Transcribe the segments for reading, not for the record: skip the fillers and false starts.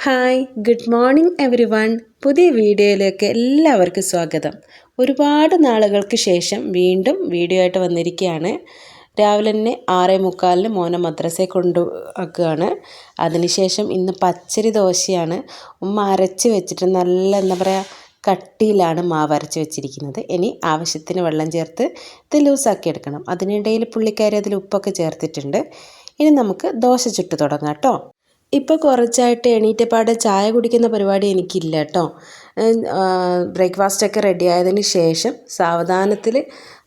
Hi good morning every one. പുതിയ വീഡിയോയിലേക്ക് എല്ലാവർക്കും സ്വാഗതം. ഒരുപാട് നാളുകൾക്ക് ശേഷം വീണ്ടും വീഡിയോ ആയിട്ട് വന്നിരിക്കുകയാണ്. രാവിലെ തന്നെ 6:45 മോനെ മദ്രസയിൽ കൊണ്ടുവയ്ക്കുകയാണ്. അതിനുശേഷം ഇന്ന് പച്ചരി ദോശയാണ്. ഉമ്മ അരച്ച് വെച്ചിട്ട് നല്ല എന്താ പറയുക കട്ടിയിലാണ് മാവ് അരച്ച് വെച്ചിരിക്കുന്നത്. ഇനി ആവശ്യത്തിന് വെള്ളം ചേർത്ത് ഇത് ലൂസാക്കി എടുക്കണം. അതിനിടയിൽ പുള്ളിക്കാരി അതിൽ ഉപ്പൊക്കെ ചേർത്തിട്ടുണ്ട്. ഇനി നമുക്ക് ദോശ ചുട്ട് തുടങ്ങാം കേട്ടോ. ഇപ്പോൾ കുറച്ചായിട്ട് എണീറ്റപ്പാടെ ചായ കുടിക്കുന്ന പരിപാടി എനിക്കില്ല കേട്ടോ. ബ്രേക്ക്ഫാസ്റ്റൊക്കെ റെഡി ആയതിന് ശേഷം സാവധാനത്തിൽ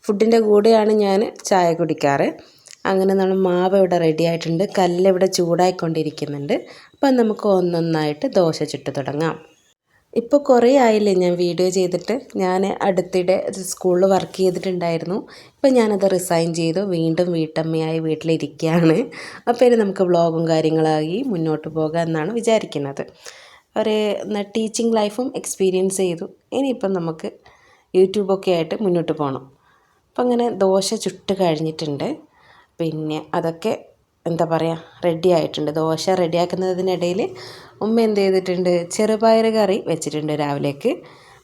ഫുഡിൻ്റെ കൂടെയാണ് ഞാൻ ചായ കുടിക്കാറ്. അങ്ങനെ നമ്മൾ മാവ് ഇവിടെ റെഡി ആയിട്ടുണ്ട്, കല്ലിവിടെ ചൂടായിക്കൊണ്ടിരിക്കുന്നുണ്ട്. അപ്പം നമുക്ക് ഒന്നൊന്നായിട്ട് ദോശ ചുട്ട് തുടങ്ങാം. ഇപ്പോൾ കുറേ ആയില്ലേ ഞാൻ വീഡിയോ ചെയ്തിട്ട്. ഞാൻ അടുത്തിടെ സ്കൂളിൽ വർക്ക് ചെയ്തിട്ടുണ്ടായിരുന്നു. ഇപ്പോൾ ഞാനത് റിസൈൻ ചെയ്തു, വീണ്ടും വീട്ടമ്മയായി വീട്ടിലിരിക്കുകയാണ്. അപ്പോൾ ഇനി നമുക്ക് വ്ളോഗും കാര്യങ്ങളായി മുന്നോട്ട് പോകാം എന്നാണ് വിചാരിക്കുന്നത്. ഒരു ടീച്ചിങ് ലൈഫും എക്സ്പീരിയൻസ് ചെയ്തു. ഇനിയിപ്പം നമുക്ക് യൂട്യൂബൊക്കെ ആയിട്ട് മുന്നോട്ട് പോകണം. അപ്പം അങ്ങനെ ദോശ ചുട്ട് കഴിഞ്ഞിട്ടുണ്ട്. പിന്നെ അതൊക്കെ എന്താ പറയുക റെഡി ആയിട്ടുണ്ട്. ദോശ റെഡിയാക്കുന്നതിനിടയിൽ ഉമ്മ എന്ത് ചെയ്തിട്ടുണ്ട്, ചെറുപയർ കറി വെച്ചിട്ടുണ്ട് രാവിലേക്ക്.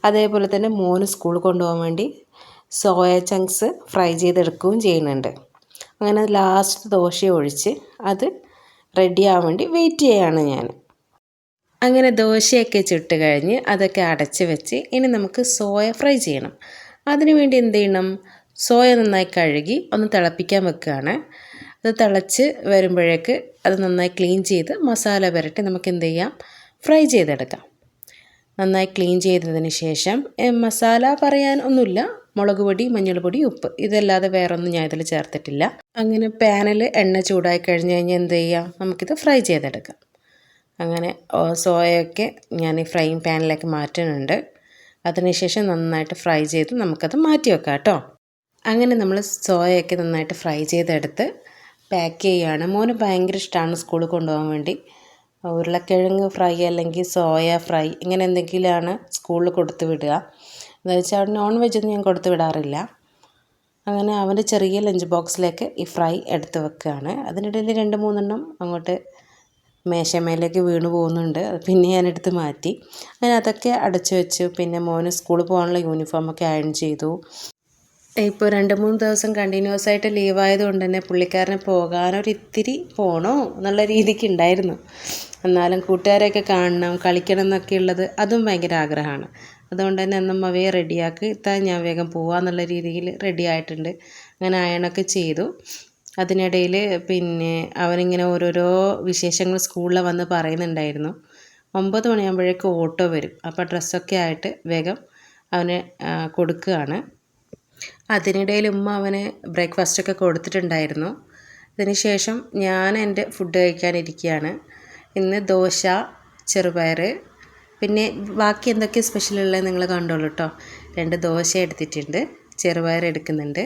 അതേപോലെ തന്നെ മോന് സ്കൂളിൽ കൊണ്ടുപോകാൻ വേണ്ടി സോയ ചങ്ക്സ് ഫ്രൈ ചെയ്തെടുക്കുകയും ചെയ്യുന്നുണ്ട്. അങ്ങനെ ലാസ്റ്റ് ദോശ ഒഴിച്ച് അത് റെഡിയാവാൻ വേണ്ടി വെയിറ്റ് ചെയ്യുകയാണ് ഞാൻ. അങ്ങനെ ദോശയൊക്കെ ചുട്ട് കഴിഞ്ഞ് അതൊക്കെ അടച്ച് വെച്ച് ഇനി നമുക്ക് സോയ ഫ്രൈ ചെയ്യണം. അതിനു വേണ്ടി എന്ത് ചെയ്യണം, സോയ നന്നായി കഴുകി ഒന്ന് തിളപ്പിക്കാൻ വെക്കുകയാണ്. അത് തിളച്ച് വരുമ്പോഴേക്ക് അത് നന്നായി ക്ലീൻ ചെയ്ത് മസാല പുരട്ടി നമുക്ക് എന്ത് ചെയ്യാം, ഫ്രൈ ചെയ്തെടുക്കാം. നന്നായി ക്ലീൻ ചെയ്തതിന് ശേഷം മസാല പറയാൻ ഒന്നുമില്ല, മുളക് പൊടി, മഞ്ഞൾപ്പൊടി, ഉപ്പ്, ഇതല്ലാതെ വേറൊന്നും ഞാൻ ഇതിൽ ചേർത്തിട്ടില്ല. അങ്ങനെ പാനിൽ എണ്ണ ചൂടായി കഴിഞ്ഞ് കഴിഞ്ഞാൽ എന്ത് ചെയ്യാം, നമുക്കിത് ഫ്രൈ ചെയ്തെടുക്കാം. അങ്ങനെ സോയയൊക്കെ ഞാൻ ഈ ഫ്രൈയിങ് പാനിലേക്ക് മാറ്റുന്നുണ്ട്. അതിനുശേഷം നന്നായിട്ട് ഫ്രൈ ചെയ്ത് നമുക്കത് മാറ്റി വെക്കാം കേട്ടോ. അങ്ങനെ നമ്മൾ സോയയൊക്കെ നന്നായിട്ട് ഫ്രൈ ചെയ്തെടുത്ത് പാക്ക് ചെയ്യുകയാണ്. മോന് ഭയങ്കര ഇഷ്ടമാണ് സ്കൂളിൽ കൊണ്ടുപോകാൻ വേണ്ടി. ഉരുളക്കിഴങ്ങ് ഫ്രൈ അല്ലെങ്കിൽ സോയ ഫ്രൈ ഇങ്ങനെ എന്തെങ്കിലുമാണ് സ്കൂളിൽ കൊടുത്തു വിടുക. എന്താ വെച്ചാൽ അവിടെ നോൺ വെജൊന്നും ഞാൻ കൊടുത്തു വിടാറില്ല. അങ്ങനെ അവൻ്റെ ചെറിയ ലഞ്ച് ബോക്സിലേക്ക് ഈ ഫ്രൈ എടുത്ത് വെക്കുകയാണ്. അതിനിടയിൽ 2-3 അങ്ങോട്ട് മേശമേലേക്ക് വീണ് പോകുന്നുണ്ട്. പിന്നെ ഞാനെടുത്ത് മാറ്റി. അങ്ങനെ അതൊക്കെ അടച്ചു വെച്ചു. പിന്നെ മോന് സ്കൂളിൽ പോകാനുള്ള യൂണിഫോമൊക്കെ അയൺ ചെയ്തു. ഇപ്പോൾ 2-3 ദിവസം കണ്ടിന്യൂസ് ആയിട്ട് ലീവായതുകൊണ്ട് തന്നെ പുള്ളിക്കാരന് പോകാനൊരിത്തിരി പോകണോ എന്നുള്ള രീതിക്ക് ഉണ്ടായിരുന്നു. എന്നാലും കൂട്ടുകാരെയൊക്കെ കാണണം, കളിക്കണം എന്നൊക്കെ ഉള്ളത് അതും ഭയങ്കര ആഗ്രഹമാണ്. അതുകൊണ്ട് തന്നെ അന്നും അവയെ റെഡിയാക്കി ഞാൻ വേഗം പോകാമെന്നുള്ള രീതിയിൽ റെഡി ആയിട്ടുണ്ട്. അങ്ങനെ അയണൊക്കെ ചെയ്തു. അതിനിടയിൽ പിന്നെ അവനിങ്ങനെ ഓരോരോ വിശേഷങ്ങൾ സ്കൂളിൽ വന്ന് പറയുന്നുണ്ടായിരുന്നു. 9 മണിയാകുമ്പോഴേക്കും ഓട്ടോ വരും. അപ്പോൾ ഡ്രസ്സൊക്കെ ആയിട്ട് വേഗം അവനെ കൊടുക്കുകയാണ്. അതിനിടയിൽ ഉമ്മ അവന് ബ്രേക്ക്ഫാസ്റ്റൊക്കെ കൊടുത്തിട്ടുണ്ടായിരുന്നു. അതിനുശേഷം ഞാൻ എൻ്റെ ഫുഡ് കഴിക്കാനിരിക്കുകയാണ്. ഇന്ന് ദോശ, ചെറുപയർ, പിന്നെ ബാക്കി എന്തൊക്കെ സ്പെഷ്യലുള്ളത് നിങ്ങൾ കണ്ടോളൂ കേട്ടോ. 2 ദോശ എടുത്തിട്ടുണ്ട്, ചെറുപയർ എടുക്കുന്നുണ്ട്,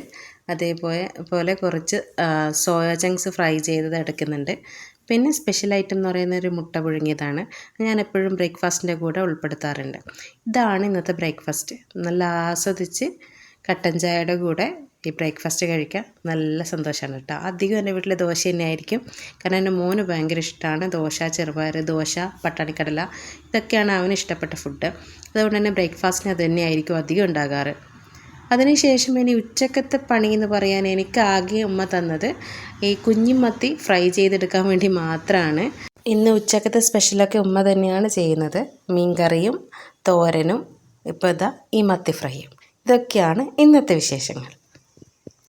അതേപോലെ കുറച്ച് സോയ ചങ്ക്സ് ഫ്രൈ ചെയ്തത് എടുക്കുന്നുണ്ട്. പിന്നെ സ്പെഷ്യൽ ഐറ്റം എന്ന് പറയുന്ന ഒരു മുട്ട പുഴുങ്ങിയതാണ്. ഞാൻ എപ്പോഴും ബ്രേക്ക്ഫാസ്റ്റിൻ്റെ കൂടെ ഉൾപ്പെടുത്താറുണ്ട്. ഇതാണ് ഇന്നത്തെ ബ്രേക്ക്ഫാസ്റ്റ്. നല്ല ആസ്വദിച്ച് കട്ടൻ ചായയുടെ കൂടെ ഈ ബ്രേക്ക്ഫാസ്റ്റ് കഴിക്കാൻ നല്ല സന്തോഷമാണ് കേട്ടോ. അധികം എൻ്റെ വീട്ടിൽ ദോശ തന്നെയായിരിക്കും. കാരണം എൻ്റെ മോന് ഭയങ്കര ഇഷ്ടമാണ് ദോശ, ചെറുപയർ, ദോശ, പട്ടാണിക്കടല, ഇതൊക്കെയാണ് അവന് ഇഷ്ടപ്പെട്ട ഫുഡ്. അതുകൊണ്ട് തന്നെ ബ്രേക്ക്ഫാസ്റ്റിന് അത് തന്നെയായിരിക്കും അധികം ഉണ്ടാകാറ്. അതിനുശേഷം ഇനി ഉച്ചക്കത്തെ പണി എന്ന് പറയാൻ എനിക്ക് ആകെ ഉമ്മ തന്നത് ഈ കുഞ്ഞിമത്തി ഫ്രൈ ചെയ്തെടുക്കാൻ വേണ്ടി മാത്രമാണ്. ഇന്ന് ഉച്ചക്കത്തെ സ്പെഷ്യലൊക്കെ ഉമ്മ തന്നെയാണ് ചെയ്യുന്നത്. മീൻ കറിയും തോരനും ഇപ്പോൾ ഇതാ ഈ മത്തി ഫ്രൈയും. ഇതൊക്കെയാണ് ഇന്നത്തെ വിശേഷങ്ങൾ.